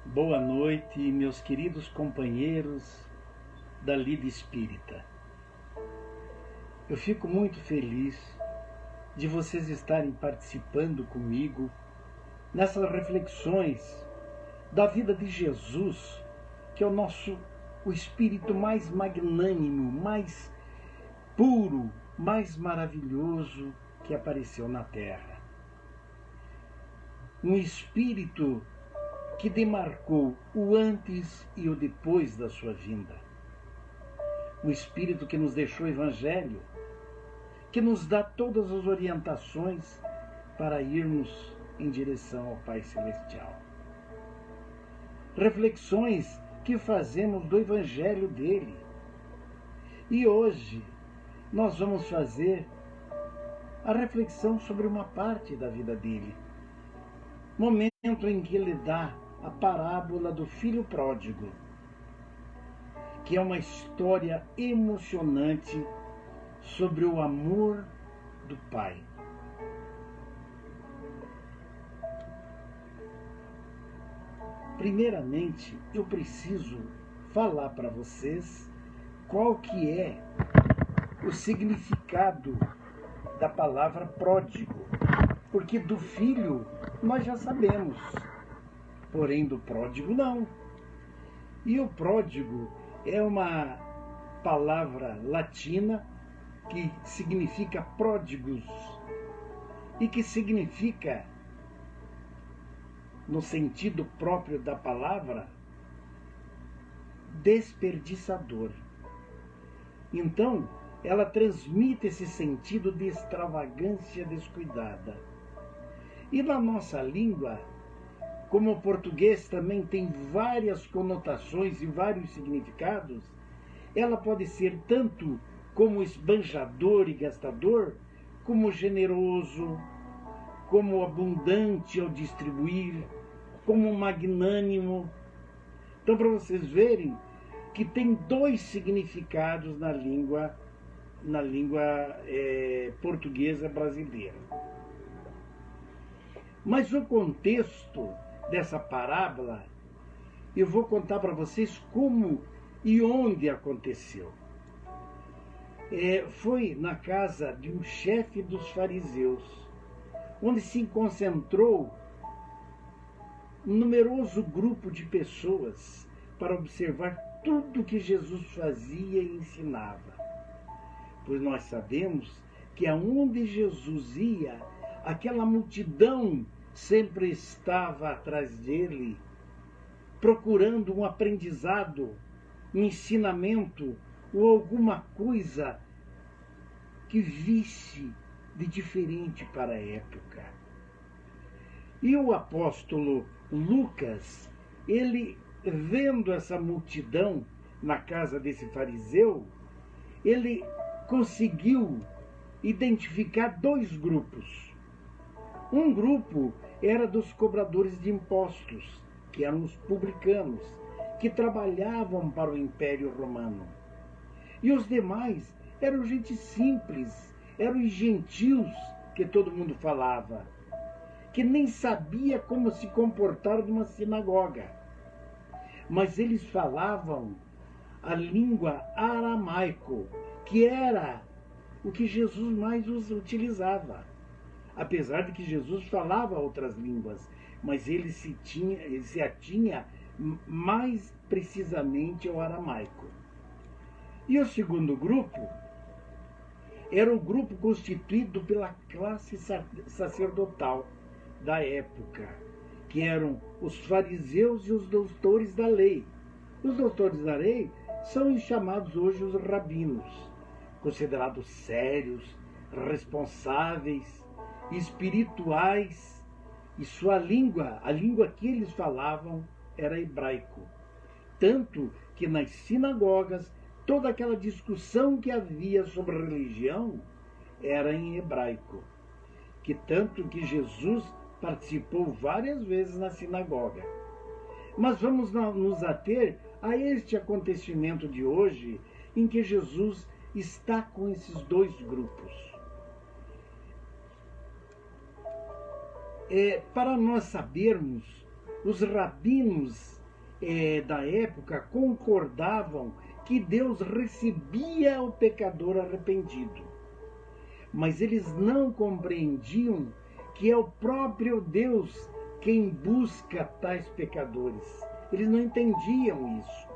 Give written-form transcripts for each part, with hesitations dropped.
Boa noite, meus queridos companheiros da Lida Espírita. Eu fico muito feliz de vocês estarem participando comigo nessas reflexões da vida de Jesus, que é o espírito mais magnânimo, mais puro, mais maravilhoso que apareceu na Terra. Um espírito que demarcou o antes e o depois da sua vinda. Um espírito que nos deixou o Evangelho, que nos dá todas as orientações para irmos em direção ao Pai Celestial. Reflexões que fazemos do Evangelho dele. E hoje nós vamos fazer a reflexão sobre uma parte da vida dele. Momento em que ele dá a parábola do filho pródigo, que é uma história emocionante sobre o amor do Pai. Primeiramente, eu preciso falar para vocês qual que é o significado da palavra pródigo, porque do filho nós já sabemos, porém do pródigo não. E o pródigo é uma palavra latina que significa pródigos e que significa, no sentido próprio da palavra, desperdiçador. Então, ela transmite esse sentido de extravagância descuidada. E na nossa língua, como o português também tem várias conotações e vários significados, ela pode ser tanto como esbanjador e gastador, como generoso, como abundante ao distribuir, como magnânimo. Então, para vocês verem que tem dois significados na língua portuguesa brasileira. Mas o contexto dessa parábola, eu vou contar para vocês como e onde aconteceu. Foi na casa de um chefe dos fariseus, onde se concentrou um numeroso grupo de pessoas para observar tudo que Jesus fazia e ensinava. Pois nós sabemos que aonde Jesus ia, aquela multidão sempre estava atrás dele, procurando um aprendizado, um ensinamento ou alguma coisa que visse de diferente para a época. E o apóstolo Lucas, ele vendo essa multidão na casa desse fariseu, ele conseguiu identificar dois grupos. Um grupo era dos cobradores de impostos, que eram os publicanos, que trabalhavam para o Império Romano. E os demais eram gente simples, eram os gentios que todo mundo falava, que nem sabia como se comportar numa sinagoga. Mas eles falavam a língua aramaico, que era o que Jesus mais utilizava. Apesar de que Jesus falava outras línguas, mas ele se atinha mais precisamente ao aramaico. E o segundo grupo era o grupo constituído pela classe sacerdotal da época, que eram os fariseus e os doutores da lei. Os doutores da lei são os chamados hoje os rabinos, considerados sérios, responsáveis, espirituais, e sua língua, a língua que eles falavam, era hebraico. Tanto que nas sinagogas, toda aquela discussão que havia sobre religião era em hebraico. Que tanto que Jesus participou várias vezes na sinagoga. Mas vamos nos ater a este acontecimento de hoje, em que Jesus está com esses dois grupos. Para nós sabermos Os rabinos da época concordavam que Deus recebia o pecador arrependido. Mas eles não compreendiam que é o próprio Deus quem busca tais pecadores. Eles não entendiam isso.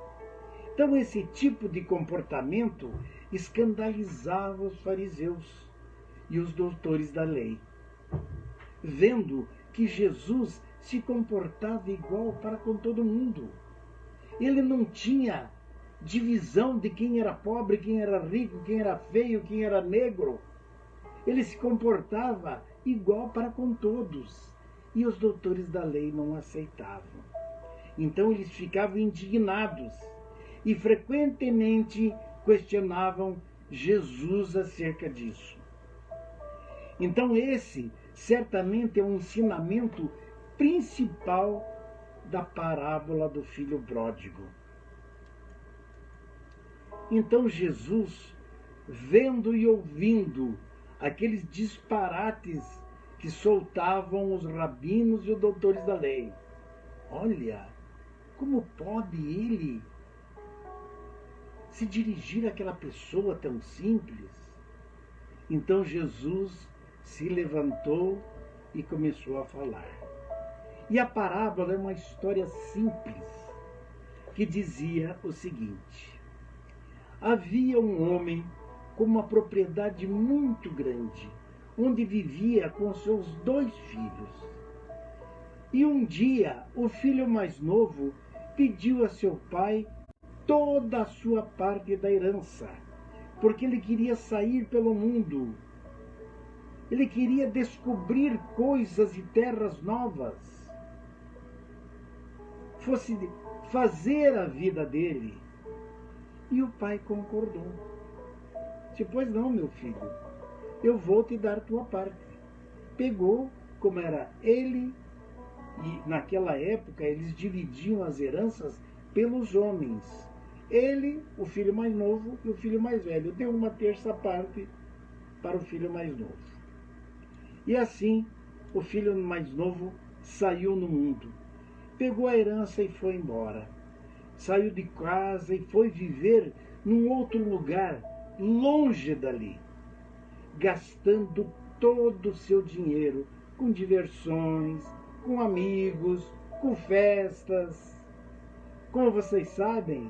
Então esse tipo de comportamento escandalizava os fariseus e os doutores da lei, vendo que Jesus se comportava igual para com todo mundo. Ele não tinha divisão de quem era pobre, quem era rico, quem era feio, quem era negro. Ele se comportava igual para com todos. E os doutores da lei não aceitavam. Então eles ficavam indignados e frequentemente questionavam Jesus acerca disso. Então esse certamente é um ensinamento principal da parábola do filho pródigo. Então Jesus, vendo e ouvindo aqueles disparates que soltavam os rabinos e os doutores da lei, olha, como pode ele se dirigir àquela pessoa tão simples? Então Jesus se levantou e começou a falar. E a parábola é uma história simples, que dizia o seguinte: havia um homem com uma propriedade muito grande, onde vivia com seus 2 filhos. E um dia, o filho mais novo pediu a seu pai toda a sua parte da herança, porque ele queria sair pelo mundo. Ele queria descobrir coisas e terras novas. Fosse fazer a vida dele. E o pai concordou. Disse: pois não, meu filho, eu vou te dar tua parte. Pegou, como era ele, e naquela época eles dividiam as heranças pelos homens. Ele, o filho mais novo, e o filho mais velho. Deu 1/3 parte para o filho mais novo. E assim, o filho mais novo saiu no mundo. Pegou a herança e foi embora. Saiu de casa e foi viver num outro lugar, longe dali, gastando todo o seu dinheiro com diversões, com amigos, com festas. Como vocês sabem,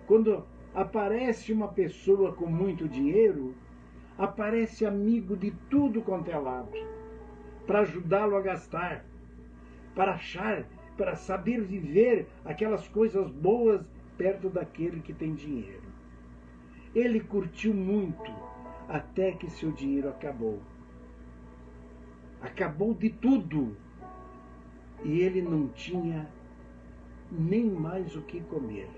quando aparece uma pessoa com muito dinheiro, aparece amigo de tudo quanto é lado, para ajudá-lo a gastar, para saber viver aquelas coisas boas perto daquele que tem dinheiro. Ele curtiu muito até que seu dinheiro acabou. Acabou de tudo. E ele não tinha nem mais o que comer.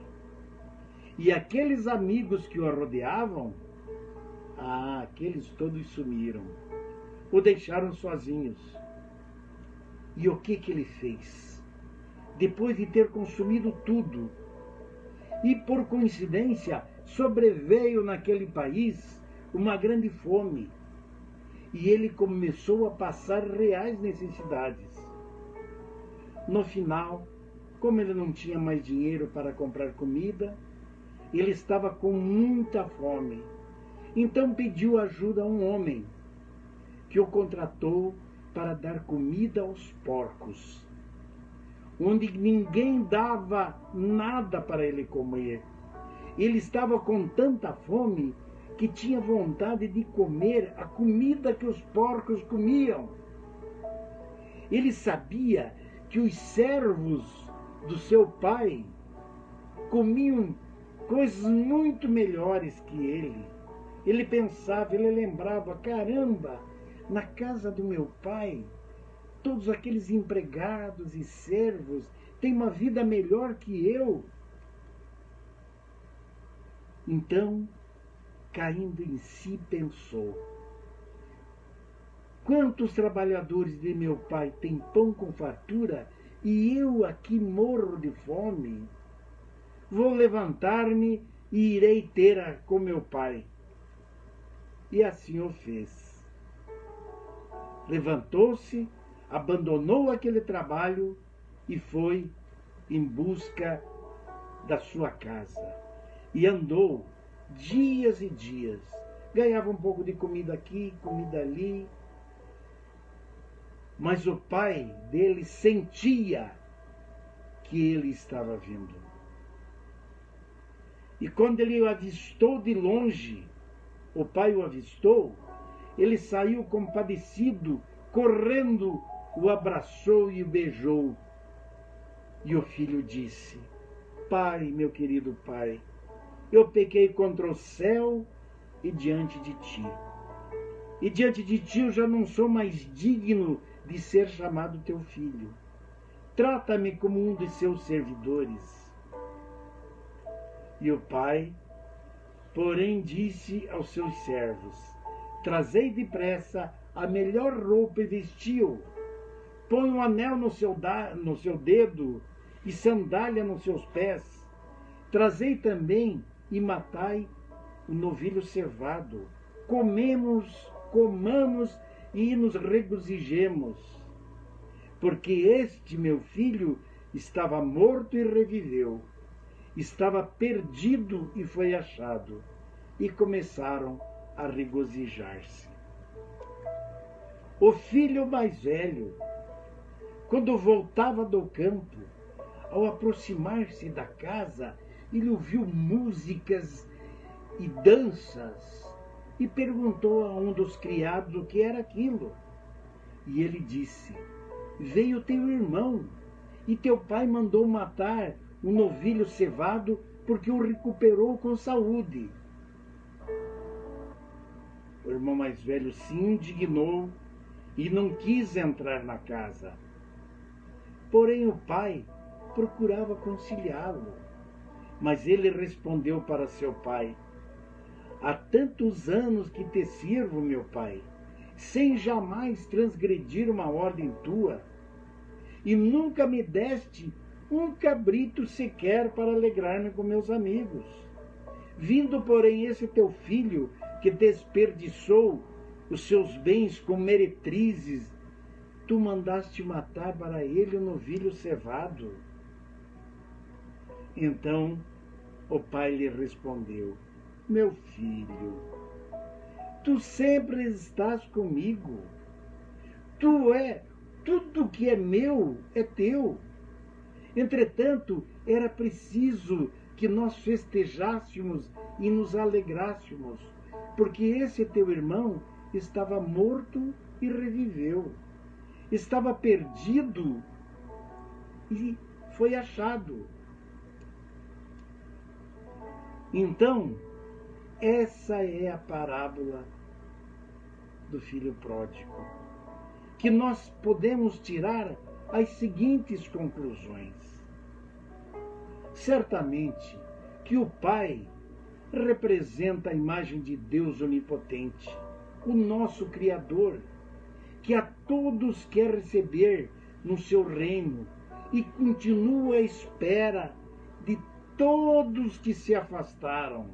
E aqueles amigos que o rodeavam, aqueles todos sumiram. O deixaram sozinhos. E o que ele fez? Depois de ter consumido tudo, e por coincidência sobreveio naquele país uma grande fome, e ele começou a passar reais necessidades. No final, como ele não tinha mais dinheiro para comprar comida, ele estava com muita fome. Então pediu ajuda a um homem que o contratou para dar comida aos porcos, onde ninguém dava nada para ele comer. Ele estava com tanta fome que tinha vontade de comer a comida que os porcos comiam. Ele sabia que os servos do seu pai comiam coisas muito melhores que ele. Ele pensava, ele lembrava: caramba, na casa do meu pai, todos aqueles empregados e servos têm uma vida melhor que eu. Então, caindo em si, pensou: quantos trabalhadores de meu pai têm pão com fartura e eu aqui morro de fome? Vou levantar-me e irei ter com meu pai. E assim o fez. Levantou-se, abandonou aquele trabalho e foi em busca da sua casa. E andou dias e dias. Ganhava um pouco de comida aqui, comida ali. Mas o pai dele sentia que ele estava vindo. E quando ele o avistou de longe, o pai o avistou, ele saiu compadecido, correndo, o abraçou e o beijou. E o filho disse: Pai, meu querido pai, eu pequei contra o céu e diante de ti. E diante de ti eu já não sou mais digno de ser chamado teu filho. Trata-me como um de seus servidores. E o pai, porém, disse aos seus servos: Trazei depressa a melhor roupa e vestiu. Põe um anel no seu dedo e sandália nos seus pés. Trazei também e matai o novilho cevado. Comamos e nos regozijemos. Porque este meu filho estava morto e reviveu. Estava perdido e foi achado. E começaram a regozijar-se. O filho mais velho, quando voltava do campo, ao aproximar-se da casa, ele ouviu músicas e danças e perguntou a um dos criados o que era aquilo. E ele disse: Veio teu irmão, e teu pai mandou matar um novilho cevado porque o recuperou com saúde. O irmão mais velho se indignou e não quis entrar na casa. Porém o pai procurava conciliá-lo. Mas ele respondeu para seu pai: Há tantos anos que te sirvo, meu pai, sem jamais transgredir uma ordem tua, e nunca me deste um cabrito sequer para alegrar-me com meus amigos. Vindo, porém, esse teu filho, que desperdiçou os seus bens com meretrizes, tu mandaste matar para ele o novilho cevado. Então o pai lhe respondeu: Meu filho, tu sempre estás comigo. Tudo que é meu é teu. Entretanto, era preciso que nós festejássemos e nos alegrássemos, porque esse teu irmão estava morto e reviveu. Estava perdido e foi achado. Então, essa é a parábola do filho pródigo, que nós podemos tirar as seguintes conclusões. Certamente que o Pai representa a imagem de Deus onipotente, o nosso Criador, que a todos quer receber no seu reino e continua à espera de todos que se afastaram.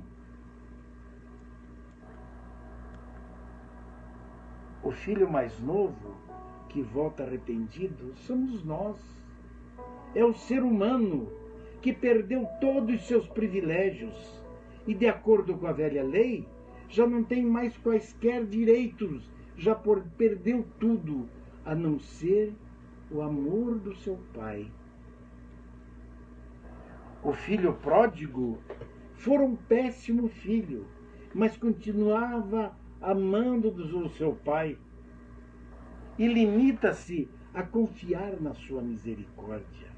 O filho mais novo, que volta arrependido, somos nós. É o ser humano que perdeu todos os seus privilégios e, de acordo com a velha lei, já não tem mais quaisquer direitos, já perdeu tudo, a não ser o amor do seu pai. O filho pródigo fora um péssimo filho, mas continuava amando o seu pai e limita-se a confiar na sua misericórdia.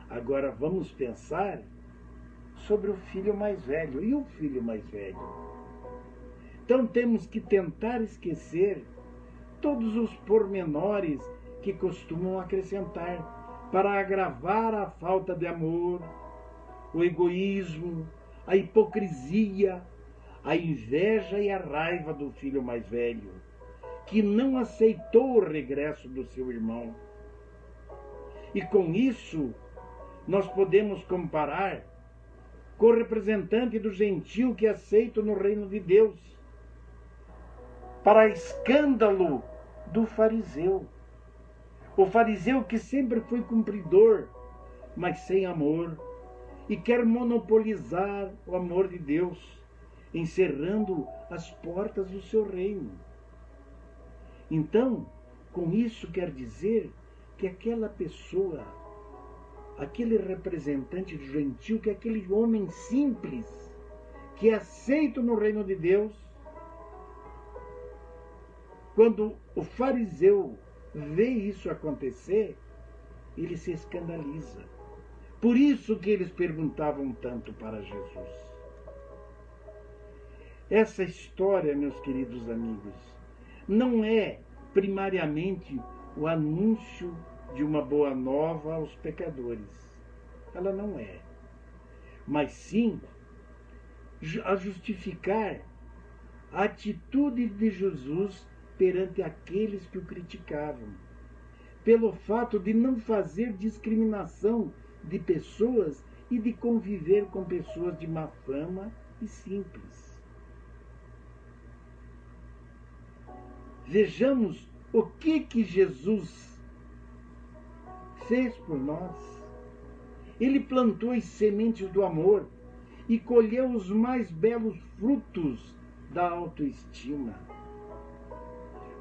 Agora vamos pensar sobre o filho mais velho. E o filho mais velho? Então temos que tentar esquecer todos os pormenores que costumam acrescentar para agravar a falta de amor, o egoísmo, a hipocrisia, a inveja e a raiva do filho mais velho, que não aceitou o regresso do seu irmão. E com isso, nós podemos comparar com o representante do gentio que aceita no reino de Deus, para escândalo do fariseu. O fariseu que sempre foi cumpridor, mas sem amor, e quer monopolizar o amor de Deus, encerrando as portas do seu reino. Então, com isso quer dizer que aquela pessoa, aquele representante gentil, que aquele homem simples, que é aceito no reino de Deus, quando o fariseu vê isso acontecer, ele se escandaliza. Por isso que eles perguntavam tanto para Jesus. Essa história, meus queridos amigos, não é primariamente o anúncio de uma boa nova aos pecadores. Ela não é. Mas sim a justificar a atitude de Jesus perante aqueles que o criticavam, pelo fato de não fazer discriminação de pessoas e de conviver com pessoas de má fama e simples. Vejamos o que Jesus fez por nós. Ele plantou as sementes do amor e colheu os mais belos frutos da autoestima.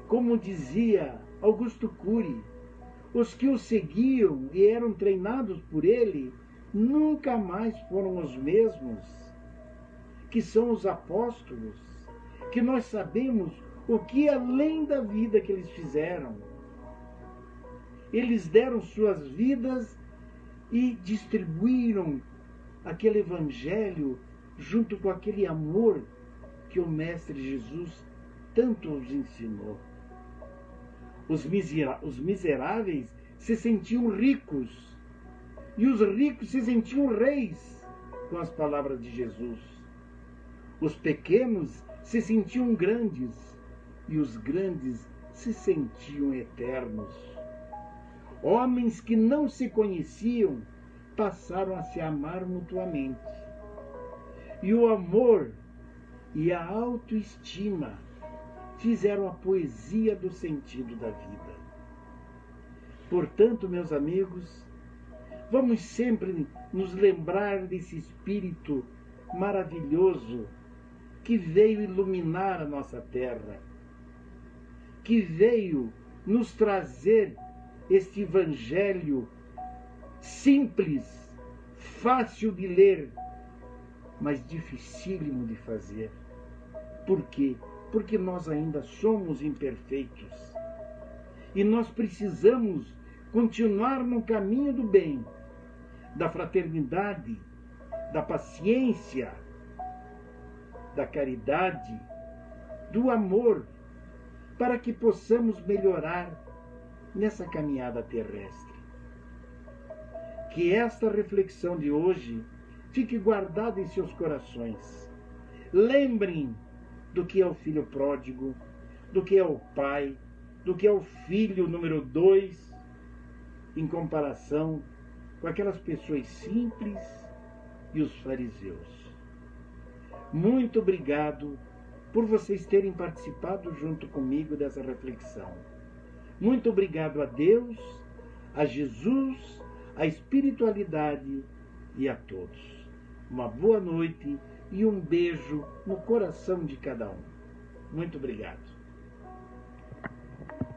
Como dizia Augusto Cury, os que o seguiam e eram treinados por ele nunca mais foram os mesmos, que são os apóstolos, que nós sabemos o que além da vida que eles fizeram. Eles deram suas vidas e distribuíram aquele evangelho junto com aquele amor que o Mestre Jesus tanto os ensinou. Os miseráveis se sentiam ricos e os ricos se sentiam reis com as palavras de Jesus. Os pequenos se sentiam grandes e os grandes se sentiam eternos. Homens que não se conheciam passaram a se amar mutuamente. E o amor e a autoestima fizeram a poesia do sentido da vida. Portanto, meus amigos, vamos sempre nos lembrar desse Espírito maravilhoso que veio iluminar a nossa terra, que veio nos trazer este Evangelho simples, fácil de ler, mas dificílimo de fazer. Por quê? Porque nós ainda somos imperfeitos. E nós precisamos continuar no caminho do bem, da fraternidade, da paciência, da caridade, do amor, para que possamos melhorar nessa caminhada terrestre. Que esta reflexão de hoje fique guardada em seus corações. Lembrem do que é o filho pródigo, do que é o pai, do que é o filho número 2, em comparação com aquelas pessoas simples e os fariseus. Muito obrigado por vocês terem participado junto comigo dessa reflexão. Muito obrigado a Deus, a Jesus, à espiritualidade e a todos. Uma boa noite e um beijo no coração de cada um. Muito obrigado.